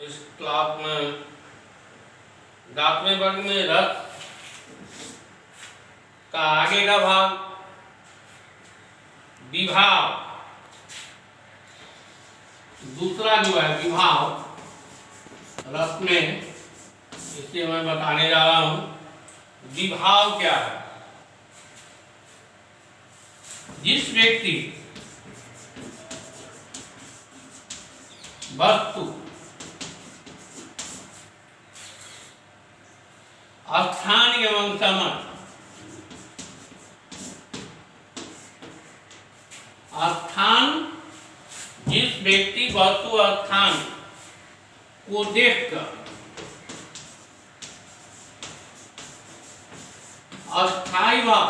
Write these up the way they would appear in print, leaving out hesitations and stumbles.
इस क्लास में 10वें वर्ग में रस का आगे का भाग विभाव, दूसरा जो है विभाव रस में, इसे मैं बताने जा रहा हूं। विभाव क्या है? जिस व्यक्ति वस्तु स्थान एवं समय जिस व्यक्ति वस्तु स्थान को देखकर अस्थायी भाव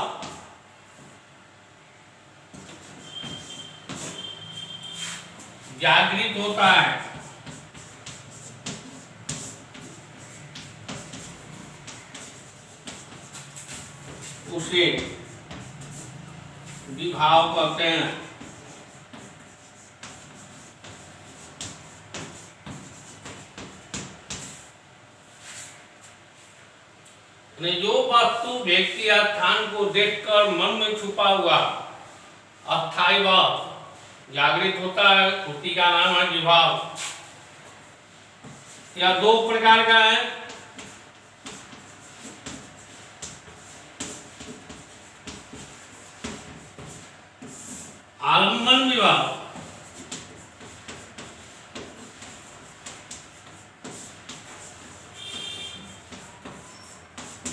जागृत होता है, उसे विभाव कहते हैं। जो वस्तु व्यक्ति स्थान को देखकर मन में छुपा हुआ अस्थायी भाव जागृत होता है, उसी का नाम है विभाव। यह दो प्रकार का है। आलम्बन विभाव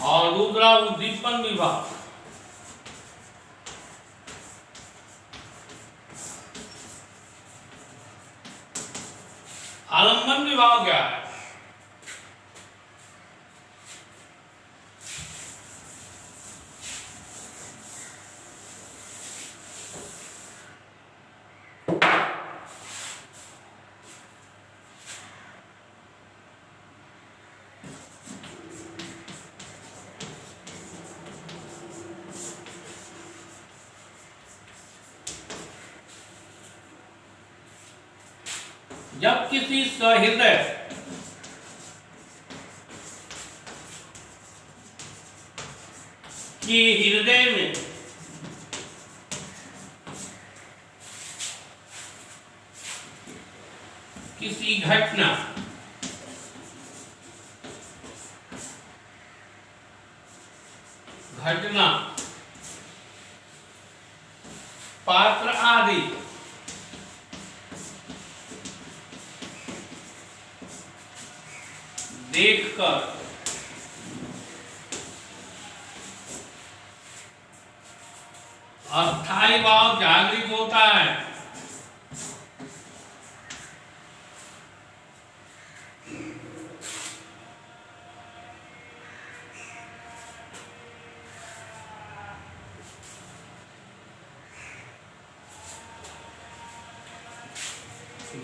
और दूसरा उद्दीपन विभाव। आलम्बन विभाव क्या है? जब किसी सहृदय की हृदय में किसी घटना पात्र आदि देखकर अस्थायी भाव जागृत होता है।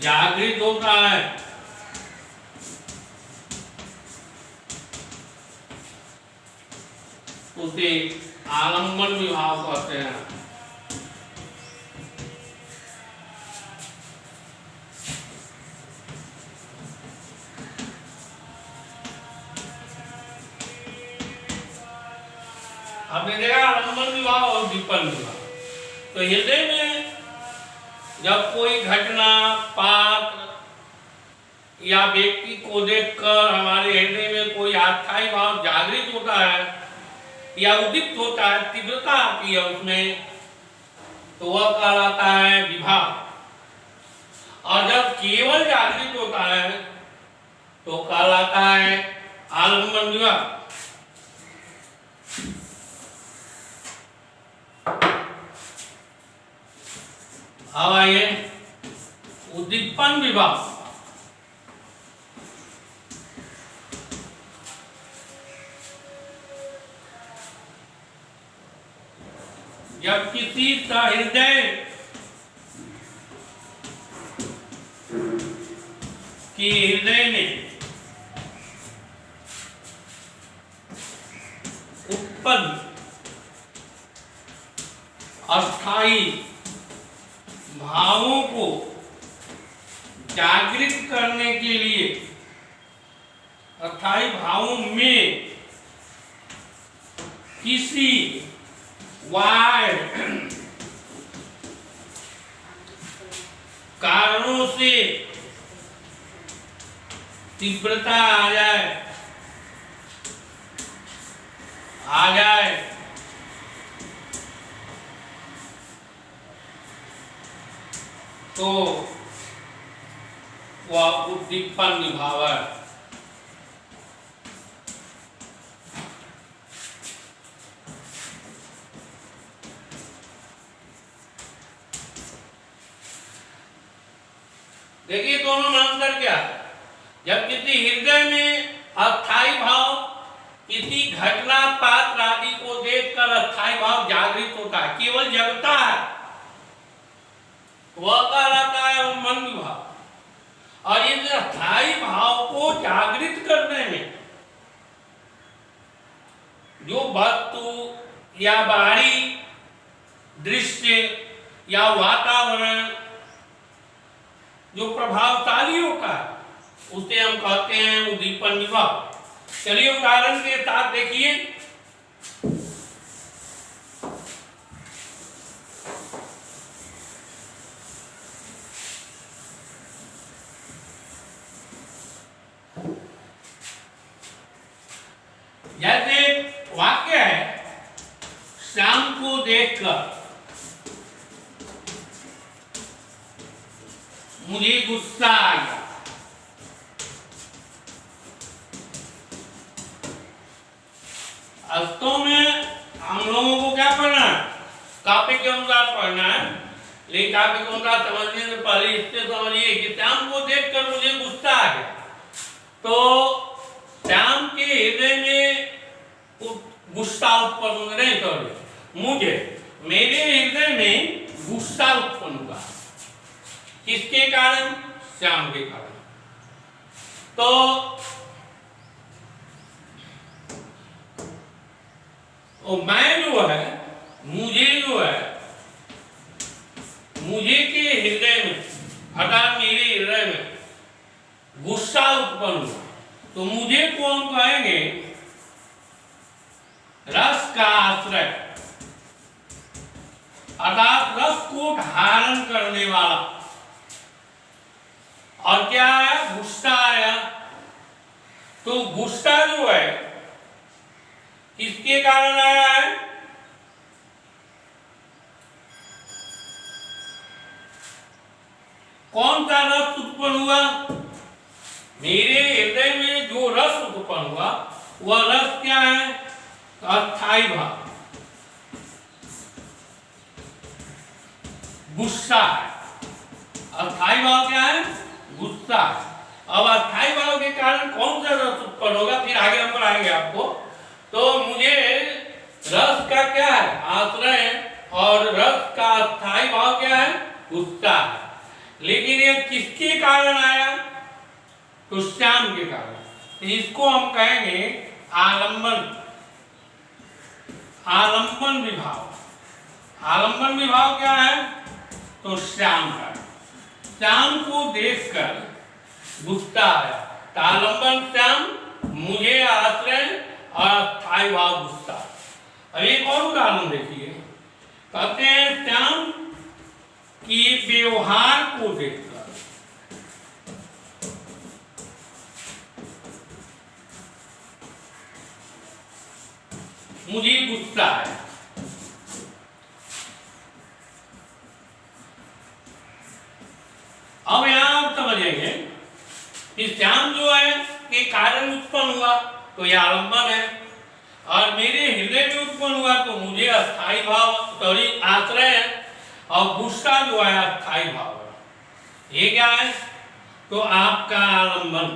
जागृत होता है उसे आलम्बन विभाव कहते हैं। आपने देखा आलम्बन विभाव और उद्दीपन विभाव। तो हृदय में जब कोई घटना, पात्र या व्यक्ति को देखकर हमारे हृदय में कोई अस्थायी भाव जागृत होता है या उद्दीप्त होता है, तीव्रता आती है उसमें, तो वह कहलाता है विभाव। और जब केवल जागृत होता है तो कहलाता है आलम्बन विभाव। अब आइए उद्दीपन विभाव। जब किसी सहृदय की हृदय में उत्पन्न अस्थाई भावों को जागृत करने के लिए अस्थाई भावों में किसी वाय कारणों से तीव्रता आ जाए तो वह उद्दीपन विभाव है। देखिए दोनों में अंतर क्या है। जब किसी हृदय में अस्थाई भाव किसी घटना पात्र आदि को देखकर अस्थाई भाव जागृत होता है, केवल जगता है, वह कहलाता है मन विभाव। और इस अस्थाई भाव को जागृत करने में जो वस्तु या बाहरी दृश्य या वातावरण जो प्रभावशाली होता है उसे हम कहते हैं उद्दीपन विभाव। चलिए उदाहरण के साथ देखिए। जैसे वाक्य है, श्याम को देखकर मुझे गुस्सा आया। वास्तव में हम लोगों को क्या पढ़ना है? कॉपी के अनुसार पढ़ना है, लेकिन कॉपी के अनुसार समझने से पहले इससे समझिए कि श्याम को देखकर मुझे गुस्सा आ गया। तो श्याम के हृदय में गुस्सा उत्पन्न नहीं, सॉरी, मेरे हृदय में गुस्सा उत्पन्न हुआ। किसके कारण? श्याम के कारण। तो मैं जो है, मुझे के हृदय में अर्थात मेरे हृदय में गुस्सा उत्पन्न हुआ, तो मुझे कौन कहेंगे? रस का आश्रय, अर्थात रस को धारण करने वाला। और क्या है? गुस्सा आया। तो गुस्सा जो है किसके कारण आया है? कौन सा रस उत्पन्न हुआ? मेरे हृदय में जो रस उत्पन्न हुआ वह रस क्या है? अस्थाई भाव, गुस्सा है। अस्थाई भाव क्या है? गुस्सा है। अब अस्थाई भाव के कारण कौन सा रस उत्पन्न होगा, फिर आगे हम पढ़ाएंगे आपको। तो मुझे रस का क्या है? आश्रय, और रस का अस्थाई भाव क्या है? गुस्सा है। लेकिन ये किसके कारण आया? तो श्याम के कारण। इसको हम कहेंगे आलंबन विभाव। आलंबन विभाव क्या है? तो श्याम का। श्याम को देखकर गुस्सा आया, आलंबन श्याम, मुझे आश्रय और अस्थाई भाव गुस्सा। अब एक और उदाहरण देखिए। कहते हैं श्याम की व्यवहार को देखकर मुझे गुस्सा आया। अब यहां आप समझेंगे कि श्याम जो है के कारण उत्पन्न हुआ तो यह आलंबन है, और मेरे हृदय में उत्पन्न हुआ तो मुझे अस्थाई भाव, सॉरी, आश्रय है, और गुस्सा जो है अस्थाई भाव है। ये क्या है? तो आपका आलंबन।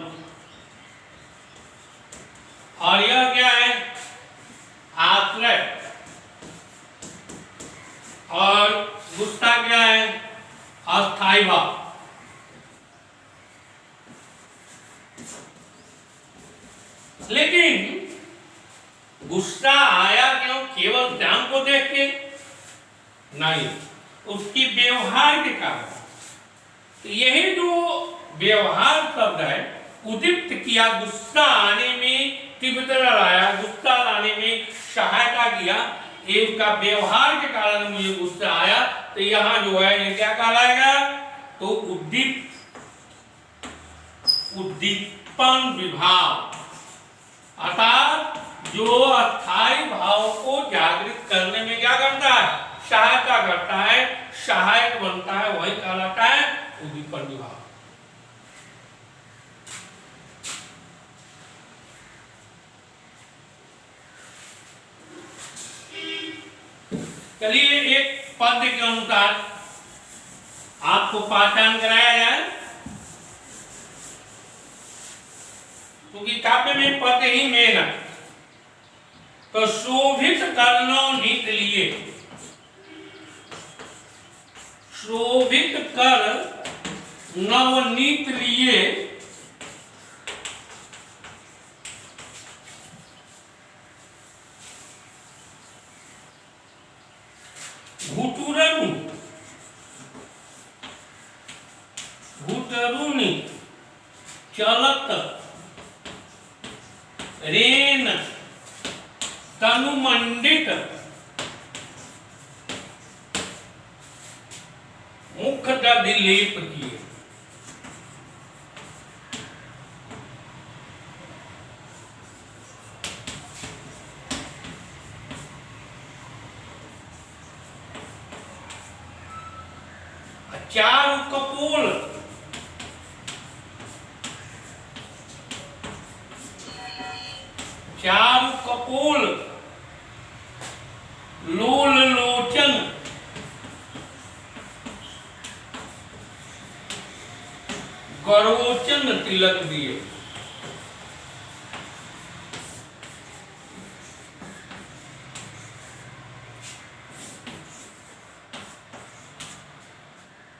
और यह क्या है? आश्रय। और गुस्सा क्या है? अस्थाई भाव। लेकिन गुस्सा आया क्यों? केवल श्याम को देख के नहीं, उसकी व्यवहार के कारण। यही जो व्यवहार शब्द है उद्दीप्त किया, गुस्सा आने में तीव्रता लाया, गुस्सा लाने में सहायता किया, एक का व्यवहार के कारण मुझे गुस्सा आया, तो यहाँ जो है ये क्या कहलाएगा, तो उद्दीपन विभाव, अर्थात जो अस्थायी भाव को जागृत करने में क्या करता है, सहायता करता है, सहायक बनता है, वही कहलाता है उद्दीपन विभाव। चलिए एक पद के अनुसार आपको पहचान कराया जाए, क्योंकि काव्य में पद ही मेन है। तो शोभित कर नवनीत लिए, शोभित कर नवनीत लिए, घुटुरनु घुटरुनि चलत रेन तनुमंडित मुख दधि लेप किए। चारु कपोल, चारु कपोल लोल लोचन गरोचन तिलक दिए।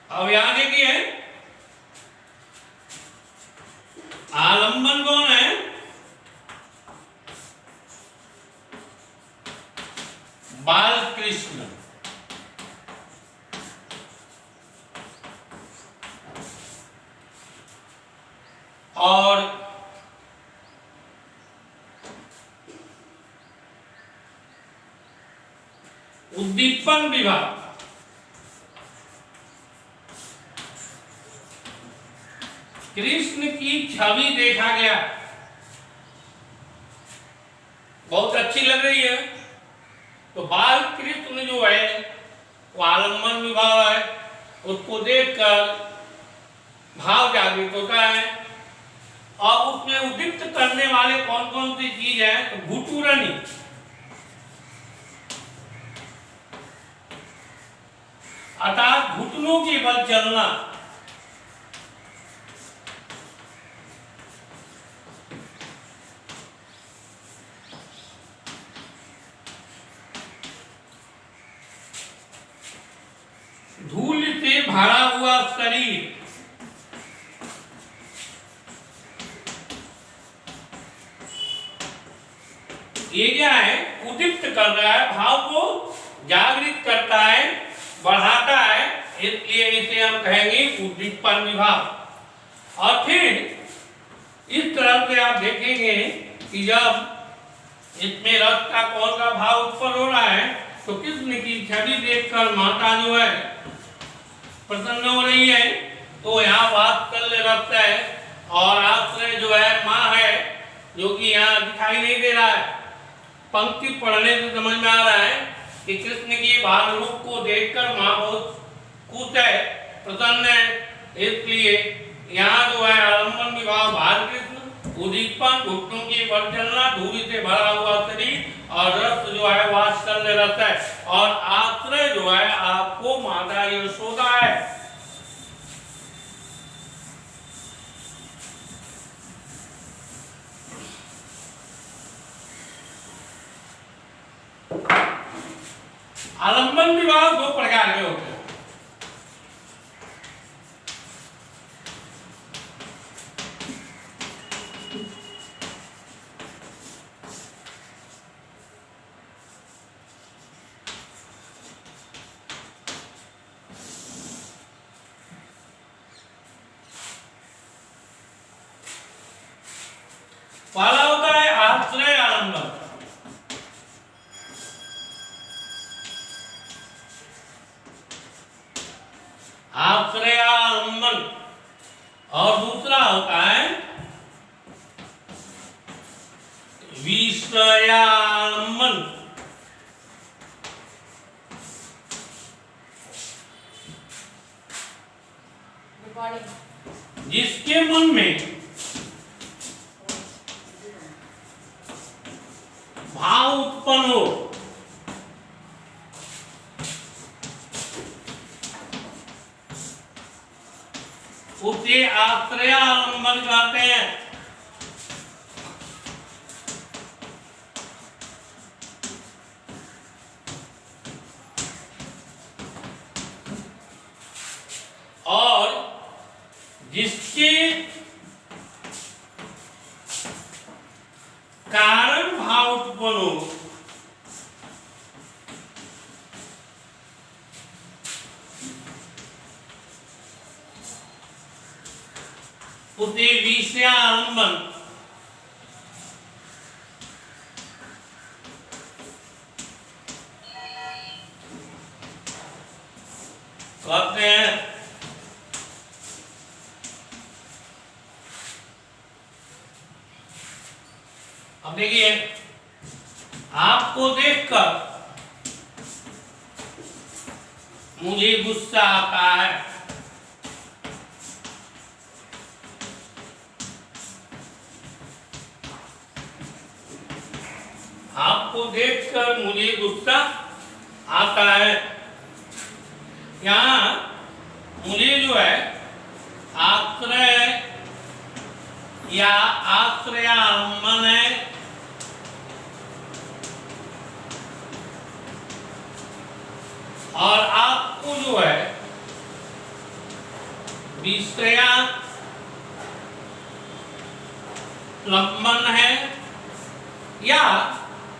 अब यहां देखिए आलंबन कौन है, बाल कृष्ण, और उद्दीपन विभाग कृष्ण की छवि देखा गया, बहुत अच्छी लग रही है, तो बाल कृष्ण जो है वो आलम्बन विभाव है, उसको देखकर भाव जागृत होता है। और उसमें उद्दीप्त करने वाले कौन कौन सी चीज है, तो घुटुरनी, अर्थात घुटनों के बल चलना, धूल से भरा हुआ शरीर, ये क्या है, उद्दीप्त कर रहा है, भाव को जागृत करता है, बढ़ाता है, इसलिए इसे हम कहेंगे उद्दीपन विभाव। और फिर इस तरह से आप देखेंगे कि जब इसमें रस का कौन का भाव उत्पन्न हो रहा है, तो कृष्ण की छवि देखकर माता जो है प्रसन्न हो रही है, तो यहाँ वात्सल्य रस है, और आश्रय जो है माँ है, जो कि यहाँ दिखाई नहीं दे रहा है। पंक्ति पढ़ने से समझ में आ रहा है कि कृष्ण की बाल रूप को देखकर माँ बहुत खुश है, प्रसन्न है, इसलिए यहाँ जो है आलम्बन विभाव बाल कृष्ण, उद्दीपन घुटनों की बल चलना, धूल से भरा हुआ शरीर, और रस जो है वात्सल्य रस है, और आश्रय जो है आपको माता यशोदा है। आलम्बन विभाव दो प्रकार के होते हैं। पहला होता है आश्रय आलंबन। आश्रय आलंबन। और दूसरा होता है विषयालंबन। जिसके मन में भाव उत्पन्न हो, उसे आश्रयालंबन कहते हैं। और जिसके कारण भाव उत्पन्न हो, उसे विषयालंबन कहते हैं। अब देखिए, आपको देखकर मुझे गुस्सा आता है। आपको देखकर मुझे गुस्सा आता है। यहाँ मुझे जो है आश्रय या आश्रयालंबन है, और आपको जो है विषयालंबन है, या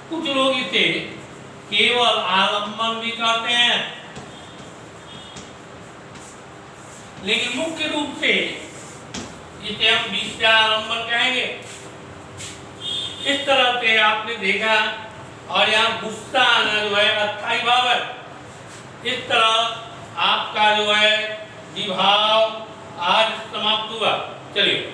कुछ लोग इसे केवल आलंबन भी कहते हैं। लेकिन मुख्य रूप से इसे हम विषयालंबन कहेंगे। इस तरह से आपने देखा, और यहाँ गुस्सा आना जो है अस्थायी भाव है। इस तरह आपका जो है विभाव आज समाप्त हुआ। चलिए।